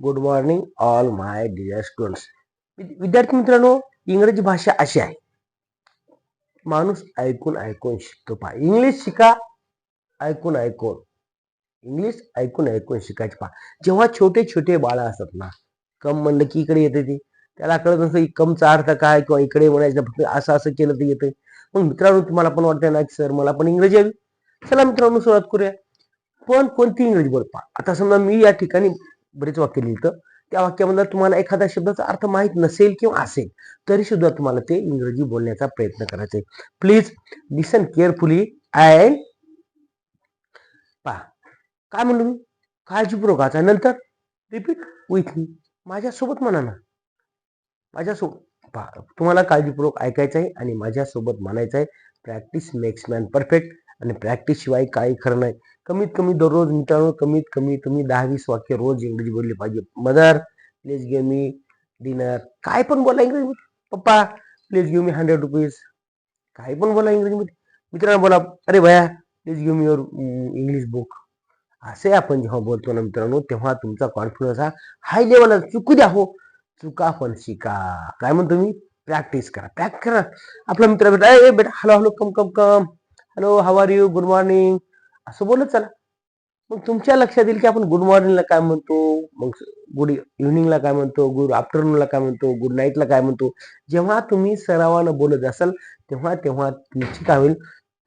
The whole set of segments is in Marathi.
Good morning all my dear students. विद्यार्थी मित्रांनो, इंग्रजी भाषा अशी आहे, माणूस ऐकून ऐकून शिकतो. पहा, इंग्लिश शिका ऐकून ऐकून. इंग्लिश ऐकून ऐकून शिकायची. पहा, जेव्हा छोटे छोटे बाळ असतात ना, कम म्हणलं की इकडे येते ती, त्याला कळत नसतं कमचा अर्थ काय, किंवा इकडे म्हणायचं फक्त असं असं केलं तर येते. मग मित्रांनो, तुम्हाला पण वाटतं ना की सर मला पण इंग्रजी हवी. चला मित्रांनो, सुरुवात करूया. पण कोणती इंग्रजी बोल. पहा, आता समजा मी या ठिकाणी बरेच वाक्य लिहितं, त्या वाक्यामधला तुम्हाला एखाद्या शब्दाचा अर्थ माहीत नसेल किंवा असेल, तरी सुद्धा तुम्हाला ते इंग्रजी बोलण्याचा प्रयत्न करायचा आहे. प्लीज लिसन केअरफुली अँड पहा, काय म्हणलो मी, काळजीपूर्वक वाचा, नंतर रिपीट विथ मी, माझ्यासोबत म्हणा ना, माझ्यासोबत. पहा, तुम्हाला काळजीपूर्वक ऐकायचं आहे आणि माझ्यासोबत म्हणायचं आहे. Practice makes man perfect. आणि प्रॅक्टिस शिवाय काही खरं नाही. कमीत कमी दररोज मित्रांनो, कमीत कमी तुम्ही 10-20 वाक्य रोज इंग्रजी बोलली पाहिजे. Mother please give me dinner, काय पण बोला इंग्रजीमध्ये. पप्पा प्लीज गिव्ह मी 100 रुपीज, काही पण बोला इंग्रजीमध्ये. मित्रांनो बोला, अरे भया please give me your English book. असे आपण जेव्हा बोलतो ना मित्रांनो, तेव्हा तुमचा कॉन्फिडन्स हा हाय लेवलला. चुकू द्या हो, चुका पण शिका. काय म्हणतो मी, प्रॅक्टिस करा, प्रॅक्टिस करा. आपला मित्र बेटा, ए बेटा, hello hello, come come come, hello how are you, good morning, असं बोलत चला. मग तुमच्या लक्षात येईल की आपण गुड मॉर्निंगला काय म्हणतो, मग गुड इव्हनिंगला काय म्हणतो, गुड आफ्टरनूनला काय म्हणतो, गुड नाईटला काय म्हणतो. जेव्हा तुम्ही सरावानं बोलत असाल तेव्हा तेव्हा तुमची काय होईल,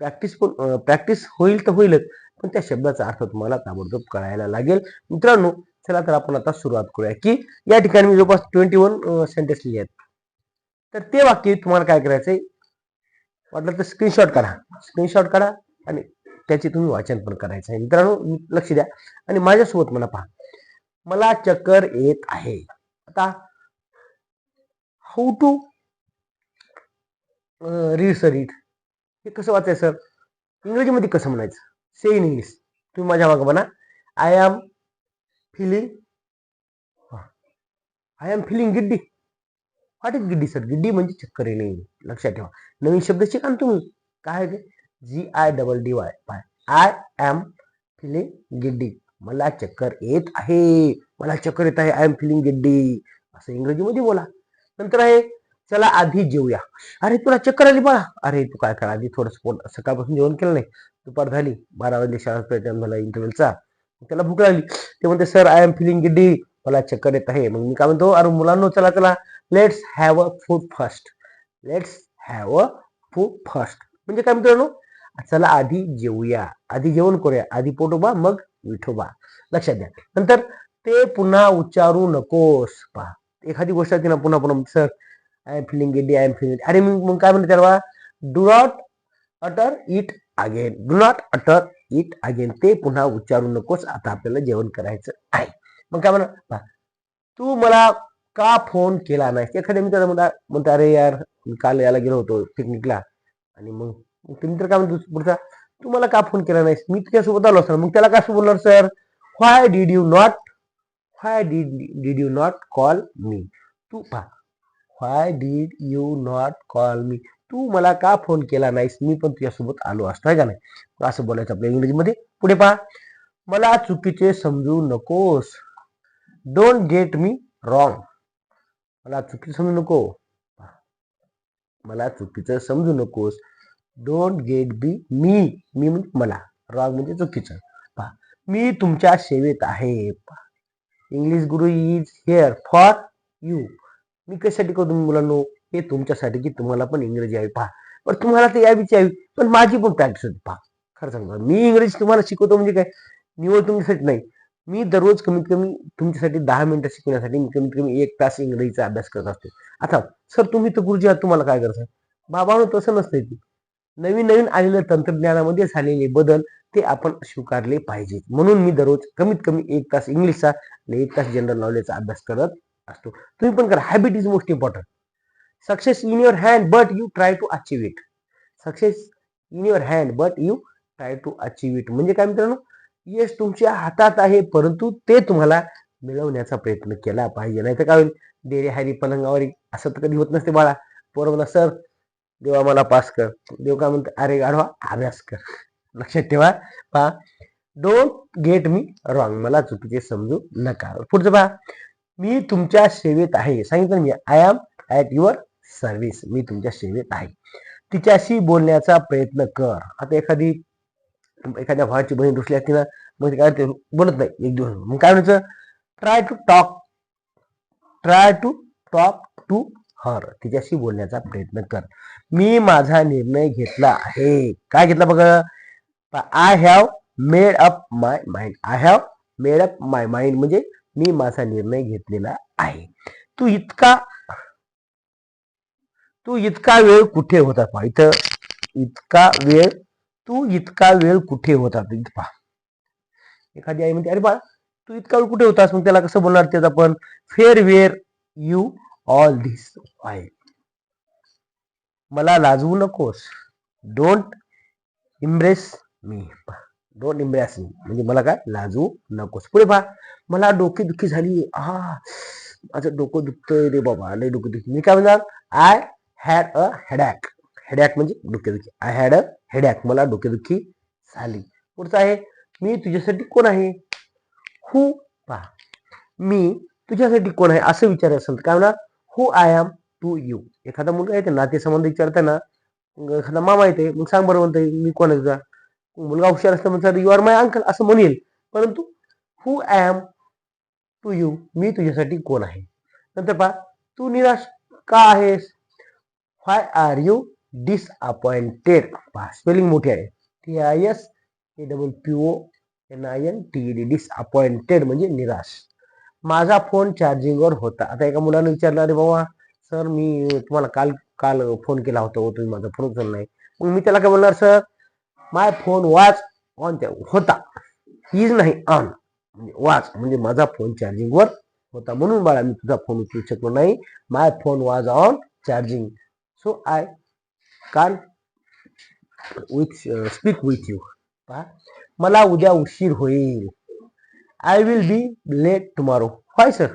प्रॅक्टिस होईल तर होईलच, पण त्या शब्दाचा अर्थ तुम्हाला ताबडतोब कळायला लागेल. मित्रांनो, चला तर आपण आता सुरुवात करूया. की या ठिकाणी मी जवळपास 21 सेंटेन्स लिहिले आहेत. तर ते वाक्य तुम्हाला काय करायचंय, वाटलं तर स्क्रीनशॉट काढा आणि त्याचे तुम्ही वाचन पण करायचं आहे. मित्रांनो लक्ष द्या आणि माझ्यासोबत म्हणा. पहा, मला चक्कर येत आहे. आता how to read sir it, हे कसं वाचायचं सर, इंग्रजीमध्ये कसं म्हणायचं, से इन इंग्लिश. तुम्ही माझ्या मागं म्हणा, I am feeling giddy. What is giddy sir, giddy म्हणजे चक्कर येणे. लक्षात ठेवा, नवीन शब्द शिका ना तुम्ही. काय आहे ते, GIDDY. I am feeling Giddi, मला चक्कर येत आहे, मला चक्कर येत आहे, आय एम फिलिंग गिड्डी, असं इंग्रजीमध्ये बोला. नंतर आहे, चला आधी जेवूया. अरे तुला चक्कर आली बाळा, अरे तू काय करा, आधी थोडं सकाळपासून जेवण केलं नाही, दुपार झाली, 12 वाजले, शाळा टाइम झाला इंटरव्ह्यूचा, त्याला भूक लागली. ते म्हणते sir I am feeling Giddi, मला चक्कर येत आहे. मग मी काय म्हणतो, अरे मुलांनो चला चला, let's have a food first. Let's have a food first म्हणजे काय मित्रांनो, चला आधी जेवूया, आधी जेवण करूया, आधी पोटोबा मग विठोबा. लक्षात द्या. नंतर ते पुन्हा उच्चारू नकोस. पहा, एखादी गोष्ट ती ना पुन्हा पुन्हा, सर आय एम फिलिंग गिडी, आय एम फिलिंग, अरे मग काय म्हणते त्याला, do not utter it again, do not utter it again, ते पुन्हा उच्चारू नकोस, आता आपल्याला जेवण करायचं आहे. मग काय म्हणा, तू मला का फोन केला नाही. एखाद्या मित्राला म्हणतो, अरे यार काल याला गेलो होतो पिकनिकला, आणि मग ते मित्र काय म्हणतो पुढचा, तू मला का फोन केला नाहीस, मी तुझ्यासोबत आलो सर. मग त्याला काय बोलणार sir, why did you not call me. तू पहा, why did you not call me, तू मला का फोन केला नाहीस, मी पण तुझ्यासोबत आलो असतो, आहे का नाही. असं बोलायचं आपल्या इंग्रजीमध्ये. पुढे पहा, मला चुकीचे समजू नकोस. डोंट गेट मी रॉंग, मला चुकीचं समजू नको, मला चुकीचं समजू नकोस. डोंट गेट बी मी म्हणजे मला, रॉंग म्हणजे चुकीचं. पहा, मी तुमच्या सेवेत आहे. English Guru is here for you. मी कशासाठी करतो मुलांनो, हे तुमच्यासाठी की तुम्हाला पण इंग्रजी यावी. पहा, पण तुम्हाला ते यावीच यावी, पण माझी पण प्रॅक्टिस होती. पहा, खरं सांगा, मी इंग्रजी तुम्हाला शिकवतो म्हणजे काय, निवड तुमच्यासाठी नाही. मी दररोज कमीत कमी तुमच्यासाठी 10 मिनिटं शिकवण्यासाठी मी कमीत कमी 1 तास इंग्रजीचा अभ्यास करत असतो. आता सर तुम्ही तर गुरुजी आहात, तुम्हाला काय करायचं, बाबांनो तसं नसतंय. ती नवीन नवीन आलेल्या तंत्रज्ञानामध्ये झालेले बदल ते आपण स्वीकारले पाहिजेत. म्हणून मी दररोज कमीत कमी 1 तास इंग्लिशचा आणि 1 तास जनरल नॉलेजचा अभ्यास करत असतो. तुम्ही पण करा. Habit is most important. Success in your hand but you try to achieve it. Success in your hand but you try to achieve it म्हणजे काय मित्रांनो, यश तुमच्या हातात आहे, परंतु ते तुम्हाला मिळवण्याचा प्रयत्न केला पाहिजे. नाही तर काय होईल, डेरे हायरी पलंगावर, असं तर कधी होत नसते बाळा. पोरं म्हणा सर देवा मला पास कर, देव काय म्हणतो, अरे गाढवा अभ्यास कर. लक्षात ठेवा. पहा, डोंट गेट मी रॉंग, मला चुकीचे समजू नका. पुढचं पहा, मी तुमच्या सेवेत आहे. सांगितलं मी, I am at your service, मी तुमच्या सेवेत आहे. तिच्याशी बोलण्याचा प्रयत्न कर. आता एखाद्या भावाची बहीण रुसली असती ना, मग काय ते बोलत नाही एक दिवस, मग काय म्हणायचं, try to talk to her, तिच्याशी बोलण्याचा प्रयत्न कर. मी माझा निर्णय घेतला आहे. काय घेतला बघा, I have made up my mind. I have made up my mind म्हणजे मी माझा निर्णय घेतलेला आहे. तू इतका वेळ कुठे होता? पहा इथं, तू इतका वेळ कुठे होता? इथं पहा, एखादी आई म्हणते, अरे बा तू इतका वेळ कुठे होतास? मग त्याला कसं बोलणार? त्यात आपण वेअर यू ऑल दिस आहे. मला लाजवू नकोस. Don't impress me. Don't impress me म्हणजे मला काय लाजवू नकोस. पुढे पहा, मला डोकेदुखी झाली. माझं डोकं दुखतंय रे बाबा, लय डोकं दुखी. मी काय म्हणणार, I had a headache. Headache म्हणजे डोकेदुखी. आय हॅड अ हेडॅक, मला डोकेदुखी झाली. पुढचं आहे, मी तुझ्यासाठी कोण आहे? हू. पहा, मी तुझ्यासाठी कोण आहे असं विचारायचं असेल तर काय म्हणणार, हू आय एम टू यू. एखादा मुलगा येते नातेसंबंध विचारताना, एखादा मामा येते, मग सांग बरं म्हणते मी कोण आहे तुझा. मुलगा हुशार असला म्हणजे यू आर माय अंकल असं म्हणेल. परंतु हू आय एम टू यू, मी तुझ्यासाठी कोण आहे. नंतर पहा, तू निराश का आहेस? व्हाय आर यू डिसअपॉइंटेड. पहा, स्पेलिंग मोठी आहे. TISAPPONINTED, डिसअपॉइंटेड म्हणजे निराश. माझा फोन चार्जिंगवर होता. आता एका मुलाने विचारलं, अरे बाबा सर मी तुम्हाला काल काल फोन केला होता, तुम्ही माझा फोन उचलला नाही. मग मी त्याला काय बोलणार, sir my phone was on. होता, इज नाही ऑन, वाज म्हणजे माझा फोन चार्जिंगवर होता, म्हणून बाळा मी तुझा फोन उचलू शकलो नाही. My phone was on charging, so I can speak with you. पहा, मला उद्या उशीर होईल. I will be late tomorrow. Why sir?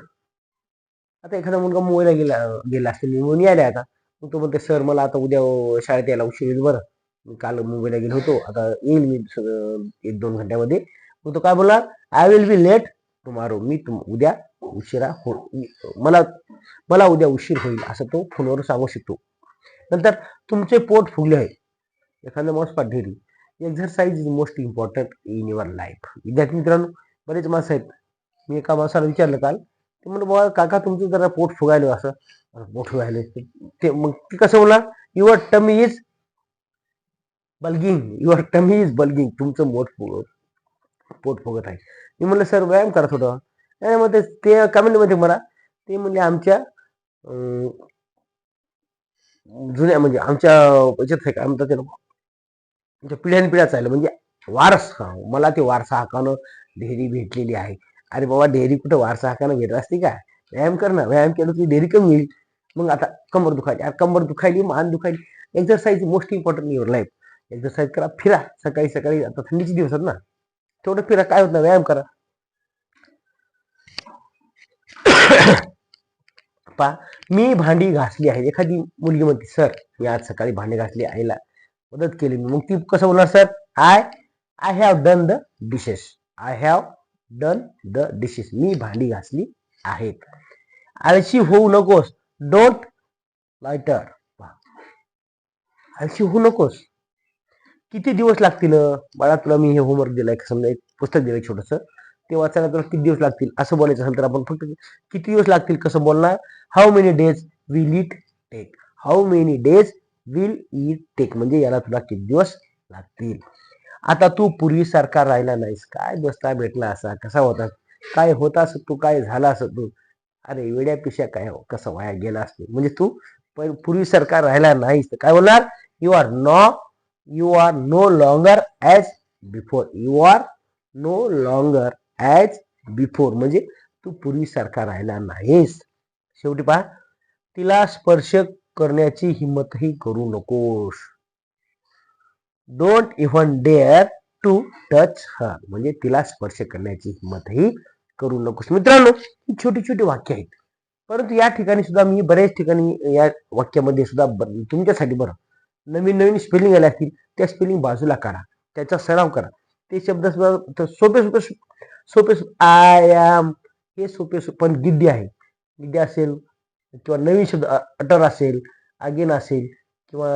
आता एखादा मुलगा मुंबईला गेला असेल, मी म्हणून यायला आता, मग तो म्हणते, सर मला आता उद्या शाळेत यायला उशीर होईल, बरं मी काल मुंबईला गेलो होतो, आता येईल मी 1-2 घंट्यामध्ये. मग तो काय बोलला, I will be late tomorrow, मी उद्या उशिरा मला उद्या उशीर होईल असं तो फोनवर सांगू शकतो. नंतर तुमचे पोट फुगले आहे. एखादा माणूस पाठ ढेरी. Exercise is most important in your life. विद्यार्थी मित्रांनो, बरेच माणसं आहेत. मी एका माणसाला विचारलं काल, ते म्हणलं बाबा काका तुमचं जरा पोट फुगायलं असं. पोट फुगायले ते, मग ती कसं बोलणार, your tummy is bulging. Your tummy is bulging, तुमचं पोट फुगत आहे. मी म्हणलं सर व्यायाम करत होतं. नाही मग ते कमेंटमध्ये मला ते म्हणले, आमच्या जुन्या म्हणजे आमच्या याच्यात काय म्हणतात ते लोक, आमच्या पिढ्यानपिढ्या चाललं म्हणजे वारस. मला ते वारसा हक्कानं डेअरी भेटलेली आहे. अरे बाबा डेअरी कुठं वारसा हक्कानं भेटत असते का? व्यायाम कर ना, व्यायाम केलं की डेअरी कमी होईल. मग आता कंबर दुखायची, कंबर दुखायली, मान दुखायली. Exercise most important in your life. Exercise करा, फिरा सकाळी सकाळी. आता थंडीचे दिवस आहेत ना, तेवढं फिरा, काय होत नाही, व्यायाम करा. पा, मी भांडी घासली आहे. एखादी मुलगी म्हणते, सर मी आज सकाळी भांडी घासली, आईला मदत केली. मग ती कसं बोलणार, sir I have done the dishes. I have done the dishes, मी भांडी घासली आहेत. आळशी होऊ नकोस. Don't loiter. आळशी होऊ नकोस. किती दिवस लागतील बाळा तुला मी हे होमवर्क दिलाय, समजा एक पुस्तक दिलंय छोटस, ते वाचायला तुला किती दिवस लागतील असं बोलायचं असेल तर आपण फक्त किती दिवस लागतील कसं बोलणार, how many days will it take. How many days will it take म्हणजे याला तुला किती दिवस लागतील. आता तू पूर्वीसारखा राहिला नाहीस. काय बसता भेटला असा, कसा होता, काय होता असं तू, काय झाला असं तू, अरे वेड्या पिशा काय कसं वाया गेला असतो. म्हणजे तू पूर्वीसारखा राहिला नाहीस. काय बोलणार, you are no longer as before. You are no longer as before म्हणजे तू पूर्वीसारखा राहिला नाहीस. शेवटी पहा, तिला स्पर्श करण्याची हिंमतही करू नकोस. Don't even dare to touch her म्हणजे तिला स्पर्श करण्याची हिंमतही करू नकोस. मित्रांनो, ही छोटी छोटी वाक्य आहेत, परंतु या ठिकाणी सुद्धा मी बऱ्याच ठिकाणी या वाक्यामध्ये सुद्धा तुमच्यासाठी बरं नवीन नवीन स्पेलिंग आले असतील, त्या स्पेलिंग बाजूला काढा, त्याचा सराव करा. ते शब्द सोपे सोपे सोपे आय एम हे सोपे पण गिड्डी आहे. गिड्डी असेल किंवा नवीन शब्द अटर असेल, अगेन असेल किंवा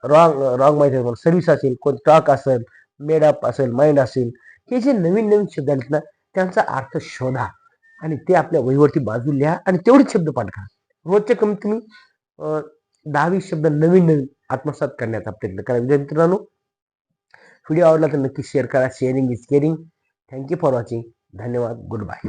रॉंग रॉंग माहिती आहे सर्व्हिस असेल, कोण टॉक असेल, मेड अप असेल, माइंड असेल, हे जे नवीन नवीन शब्द आहेत ना त्यांचा अर्थ शोधा आणि ते आपल्या वहीवरती बाजू लिहा आणि तेवढेच शब्द पाठ करा. रोजचे कमीत कमी 10-20 शब्द नवीन नवीन आत्मसात करण्याचा प्रयत्न करा. मित्रांनो, व्हिडिओ आवडला तर नक्की शेअर करा. Sharing is caring. Thank you for watching. धन्यवाद. Good bye.